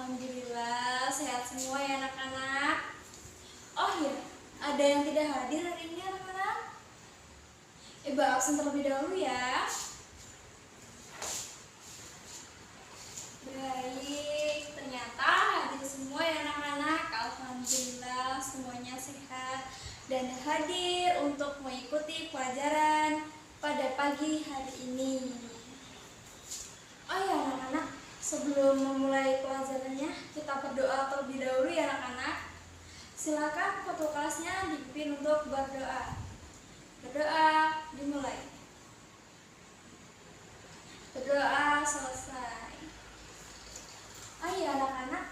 Alhamdulillah sehat semua ya anak-anak. Oh ya, ada yang tidak hadir hari ini anak-anak. Ibu absen terlebih dahulu ya. Baik, ternyata hadir semua ya anak-anak. Alhamdulillah semuanya sehat dan hadir untuk mengikuti pelajaran pada pagi hari ini. Oh ya anak-anak, sebelum memulai pelajarannya, kita berdoa terlebih dahulu ya anak-anak. Silakan ketua kelasnya dipimpin untuk berdoa. Berdoa dimulai. Berdoa selesai. Oh ya anak-anak,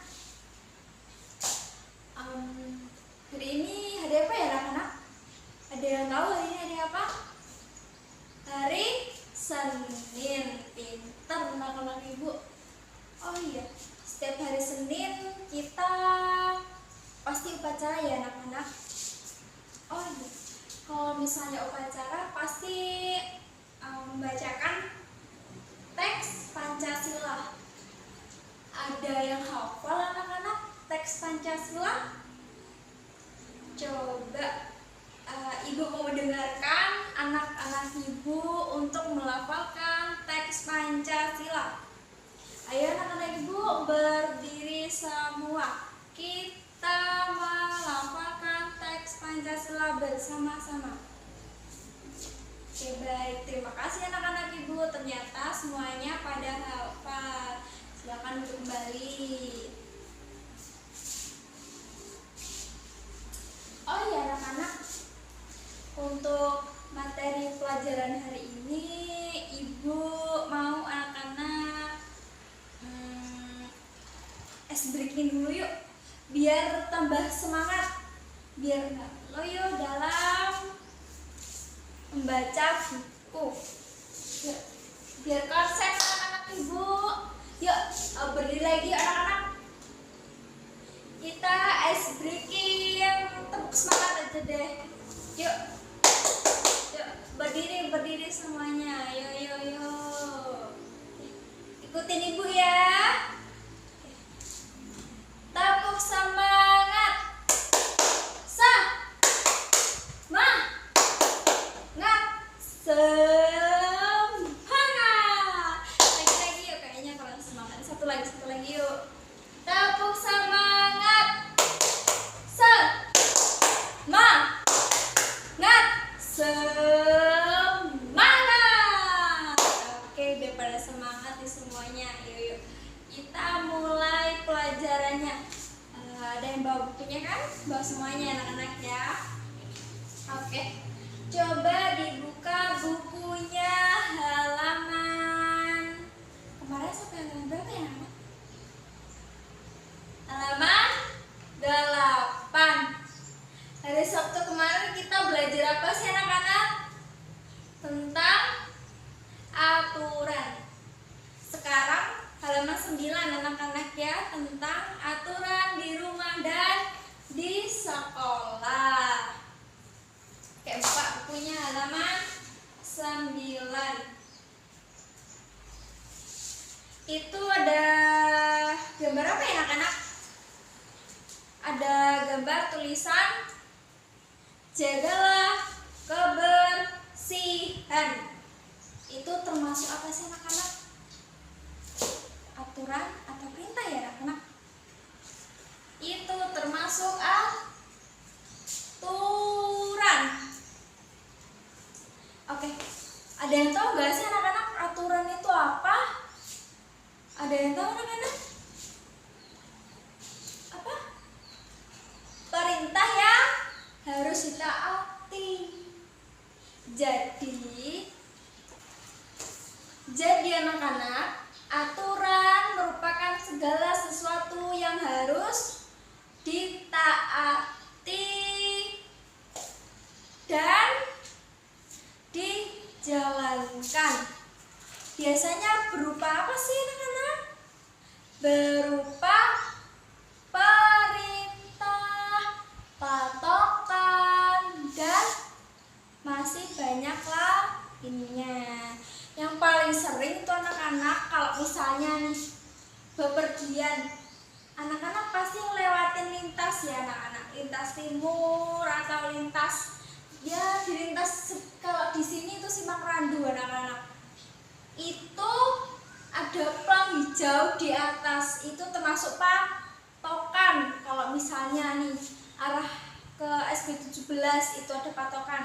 hari ini hari apa ya anak-anak? Ada yang tahu hari ini hari apa? Hari Senin. Pinter anak-anak ibu. Oh iya, setiap hari Senin kita pasti upacara ya anak-anak. Oh iya, kalau misalnya upacara pasti membacakan teks Pancasila. Ada yang hafal anak-anak teks Pancasila? Coba ibu mau dengarkan anak-anak ibu untuk melafalkan teks Pancasila. Ayo anak-anak ibu berdiri semua. Kita melafalkan teks Pancasila bersama-sama. Oke baik, terima kasih anak-anak ibu. Ternyata semuanya pada hafal. Silakan duduk kembali. Oh ya anak-anak, untuk materi pelajaran hari ini ibu mau anak-anak ice breaking dulu yuk, biar tambah semangat, biar nggak loyo dalam membaca buku. Yuk, biar konsep anak-anak ibu. Yuk berdiri lagi anak-anak. Kita ice breaking, tepuk semangat aja deh. Yuk, yuk berdiri semuanya. Yuk. Ikutin ibu ya. Tepuk semangat. Semangat. Lagi yuk, kayaknya kurang semangat. Satu lagi yuk. Tepuk semangat. Semangat. Oke, biar pada semangat nih semuanya. Yuk. Kita mulai pelajarannya. Ada yang bawa bukunya kan? Bawa semuanya anak-anak ya. Oke. Coba dibuka bukunya halaman. Kemarin sampai halaman berapa ya anak? Halaman 8. Hari Sabtu kemarin kita belajar apa sih anak-anak? Tentang aturan. Sekarang halaman 9 anak-anak ya, tentang aturan di rumah dan di sekolah. Oke, buka bukunya halaman 9. Itu ada gambar apa ya anak-anak? Ada gambar tulisan jagalah kebersihan. Itu termasuk apa sih anak-anak? Aturan atau perintah ya anak-anak? Itu termasuk aturan. Oke, ada yang tahu gak sih anak-anak aturan itu apa? Ada yang tahu anak-anak? Apa? Perintah yang harus ditaati. Jadi anak-anak, aturan merupakan segala sesuatu yang harus ditaati dan dijalankan. Biasanya berupa apa sih anak-anak? Berupa perintah, patokan, dan masih banyak lainnya. Yang paling sering tuh anak-anak kalau misalnya nih bepergian anak-anak pasti ngelewatin lintas ya anak-anak, lintas timur atau lintas ya dilintas. Kalau di sini itu Simpang Randu anak-anak, itu ada plang hijau di atas, itu termasuk patokan. Kalau misalnya nih arah ke SB 17 itu ada patokan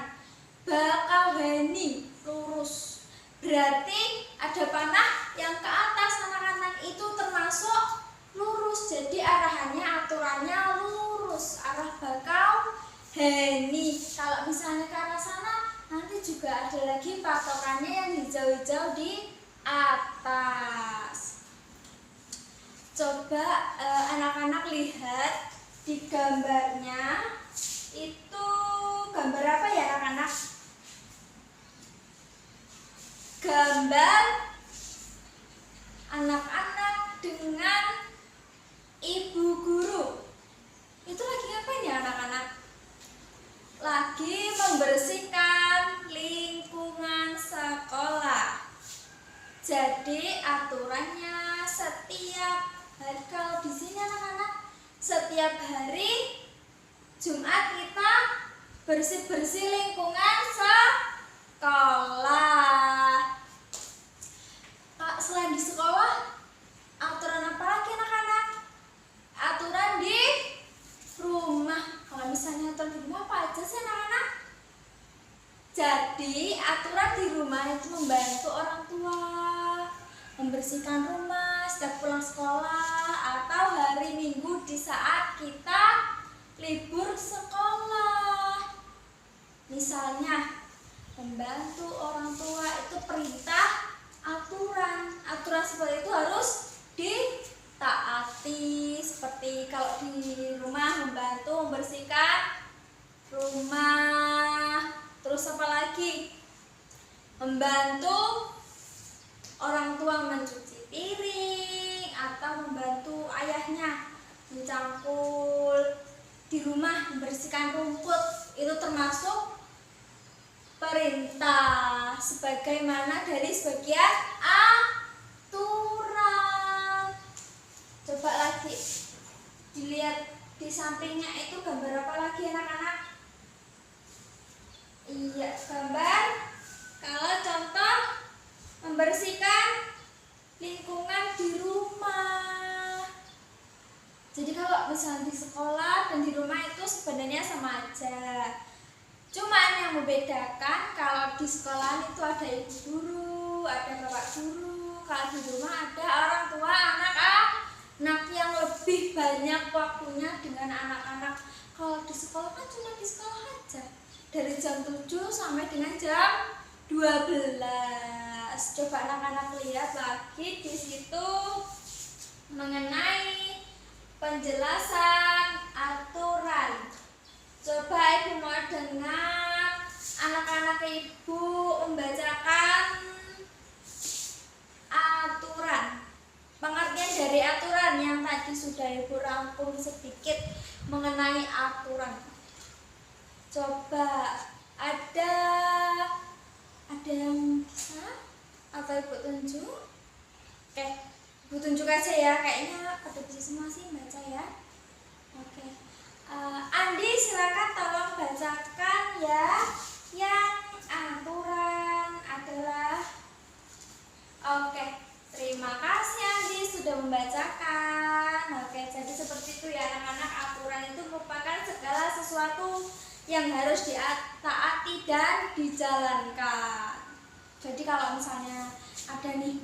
Bakauheni lurus, berarti ada panah yang ke atas anak-anak, itu termasuk lurus. Jadi arahannya, aturannya lurus, arah Bakauheni. Kalau misalnya ke arah sana nanti juga ada lagi patokannya yang hijau-hijau di atas. Coba anak-anak lihat di gambarnya, itu gambar apa ya anak-anak? Gambar anak-anak dengan ibu guru. Itu lagi ngapain ya anak-anak? Lagi membersihkan lingkungan sekolah. Jadi aturannya setiap hari, kalau di sini anak-anak, setiap hari Jumat kita bersih-bersih lingkungan sekolah. Selain di sekolah, aturan apa lagi anak-anak? Aturan di rumah. Kalau misalnya aturan di rumah apa aja sih anak-anak? Jadi aturan di rumah itu membantu orang tua membersihkan rumah setiap pulang sekolah atau hari Minggu di saat kita libur sekolah. Misalnya membantu orang tua itu perintah, aturan. Aturan seperti itu harus ditaati. Seperti kalau di rumah membantu membersihkan rumah. Terus apa lagi? Membantu orang tua mencuci piring atau membantu ayahnya mencangkul. Di rumah membersihkan rumput, itu termasuk perintah sebagaimana dari sebagian aturan. Coba lagi dilihat di sampingnya, itu gambar apa lagi anak-anak? Iya, gambar kalau contoh membersihkan lingkungan di rumah. Jadi kalau misalnya di sekolah dan di rumah itu sebenarnya sama aja. Cuman yang membedakan, kalau di sekolah itu ada ibu guru, ada bapak guru. Kalau di rumah ada orang tua, anak-anak yang lebih banyak waktunya dengan anak-anak. Kalau di sekolah kan cuma di sekolah aja, dari jam 7 sampai dengan jam 12. Coba anak-anak lihat lagi di situ mengenai penjelasan aturan. Coba ibu mau dengar anak-anak ibu membacakan aturan. Pengertian dari aturan yang tadi sudah ibu rangkum sedikit mengenai aturan. Coba ada yang bisa atau ibu tunjuk? Oke, ibu tunjuk aja ya, kayaknya pada bisa semua sih baca ya. Oke, Andi silakan tolong bacakan ya. Yang aturan adalah, oke, terima kasih Andi sudah membacakan. Oke, jadi seperti itu ya anak-anak, aturan itu merupakan segala sesuatu yang harus ditaati dan dijalankan. Jadi kalau misalnya ada nih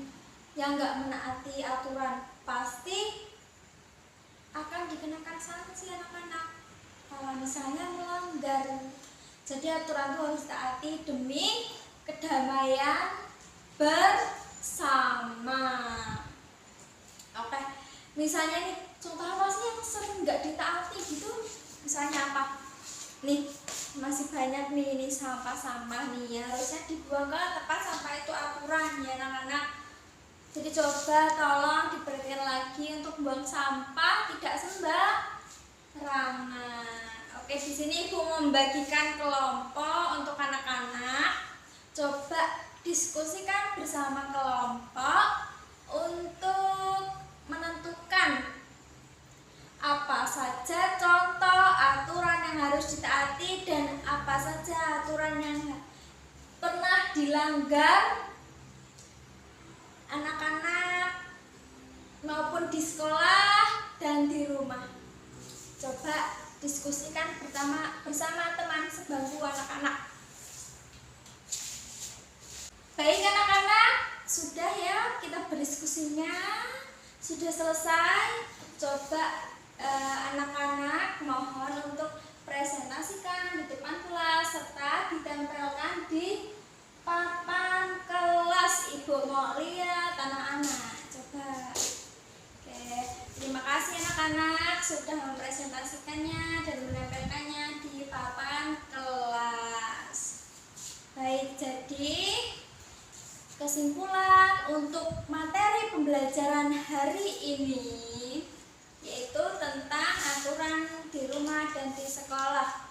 yang nggak menaati aturan, pasti akan dikenakan sanksi anak-anak kalau misalnya melanggar. Jadi aturan itu harus ditaati demi kedamaian bersama. Oke, misalnya nih, contoh apa sih yang sering nggak ditaati gitu? Misalnya apa? Nih, masih banyak nih ini sampah-sampah nih, harusnya dibuang ke tempat sampah, itu aturan ya anak-anak. Jadi coba tolong diperhatikan lagi untuk buang sampah tidak sembarangan. Oke, di sini ibu membagikan kelompok untuk anak-anak. Coba diskusikan bersama kelompok untuk menentukan dilanggar anak-anak maupun di sekolah dan di rumah. Coba diskusikan bersama teman sebangku anak-anak. Baik anak-anak, sudah ya kita berdiskusinya, sudah selesai. Coba anak-anak mohon untuk presentasikan di depan kelas serta ditempelkan di papan kelas. Ibu mau lihat anak-anak. Coba. Oke, terima kasih anak-anak sudah mempresentasikannya dan menempelkannya di papan kelas. Baik, jadi kesimpulan untuk materi pembelajaran hari ini yaitu tentang aturan di rumah dan di sekolah.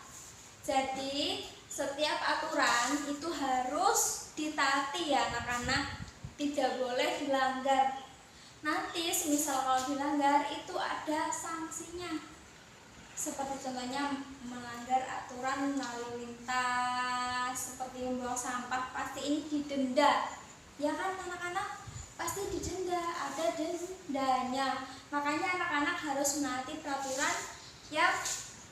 Jadi setiap aturan itu harus ditaati ya anak-anak, tidak boleh dilanggar. Nanti semisal kalau dilanggar itu ada sanksinya. Seperti contohnya melanggar aturan lalu lintas, seperti membuang sampah, pasti ini didenda. Ya kan anak-anak, pasti didenda, ada dendanya. Makanya anak-anak harus menaati peraturan yang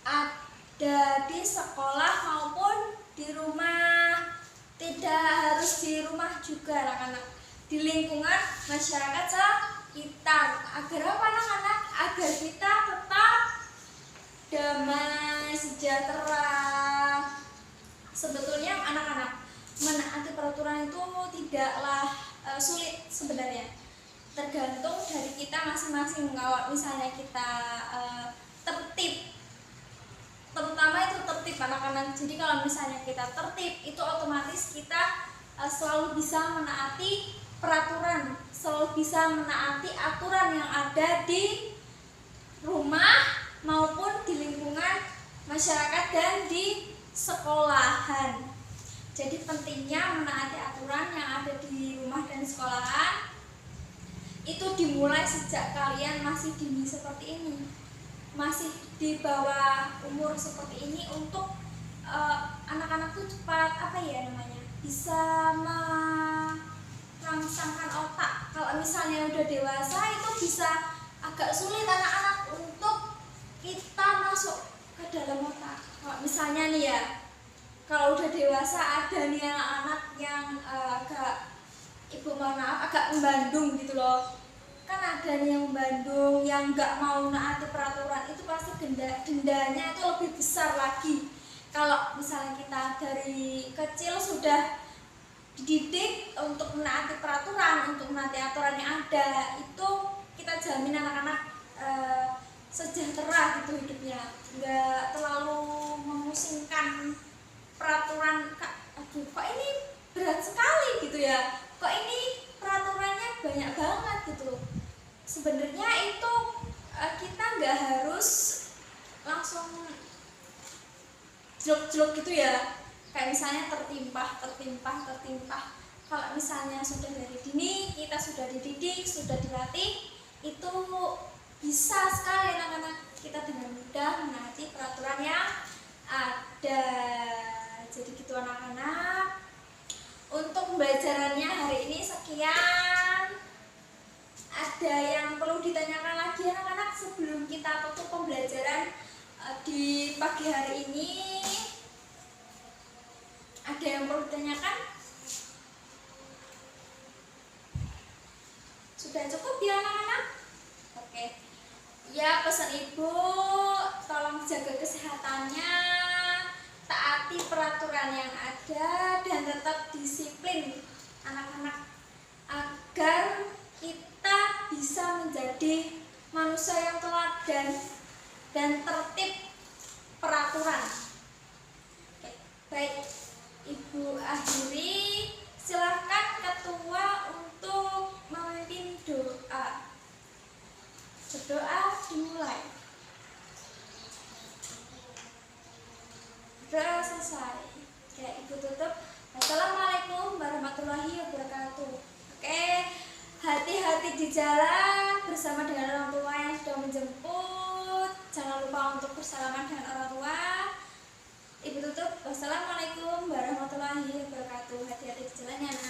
ada di sekolah maupun di rumah. Tidak harus di rumah juga anak-anak, di lingkungan masyarakat sekitar. Agar apa anak-anak? Agar kita tetap damai, sejahtera. Sebetulnya anak-anak, menaati peraturan itu tidaklah sulit sebenarnya, tergantung dari kita masing-masing. Kalau misalnya kita tertib, terutama itu tertib anak-anak, jadi kalau misalnya kita tertib itu otomatis kita selalu bisa menaati peraturan, selalu bisa menaati aturan yang ada di rumah maupun di lingkungan masyarakat dan di sekolahan. Jadi pentingnya menaati aturan yang ada di rumah dan sekolahan itu dimulai sejak kalian masih dini seperti ini, masih di bawah umur seperti ini, untuk anak-anak tuh cepat bisa merangsangkan otak. Kalau misalnya udah dewasa itu bisa agak sulit anak-anak untuk kita masuk ke dalam otak. Kalau misalnya nih ya, kalau udah dewasa ada nih anak-anak yang agak membandung gitu loh. Kan ada nih yang membandung, yang nggak mau menaati peraturan, itu pasti dendanya itu lebih besar lagi. Kalau misalnya kita dari kecil sudah dididik untuk menaati peraturan, untuk menaati aturan yang ada, itu kita jamin anak-anak sejahtera gitu hidupnya, nggak terlalu memusingkan peraturan. Aduh, kok ini berat sekali gitu ya, kok ini peraturannya banyak banget gitu. Sebenarnya itu kita nggak harus langsung jelek-jelek gitu ya, kayak misalnya tertimpah. Kalau misalnya sudah dari dini kita sudah dididik, sudah dilatih, itu bisa sekali anak-anak kita dengan mudah menaati peraturan yang ada. Jadi gitu anak-anak, untuk pembelajarannya hari ini sekian. Ada yang perlu ditanyakan lagi anak-anak sebelum kita tutup pembelajaran di pagi hari ini? Ada yang perlu ditanyakan? Sudah cukup ya anak-anak? Oke. Ya, pesan ibu, tolong jaga kesehatannya, taati peraturan yang ada, dan tetap disiplin anak-anak agar kita bisa menjadi manusia yang teladan dan tertib peraturan. Oke, baik, ibu akhiri. Silahkan ketua untuk memimpin doa. Berdoa dimulai. Doa selesai. Oke, ibu tutup. Assalamualaikum warahmatullahi wabarakatuh. Oke, hati-hati di jalan bersama dengan orang tua yang sudah menjemput. Jangan lupa untuk bersalaman dengan orang tua. Ibu tutup. Wassalamualaikum warahmatullahi wabarakatuh. Hati-hati di jalan ya, anak.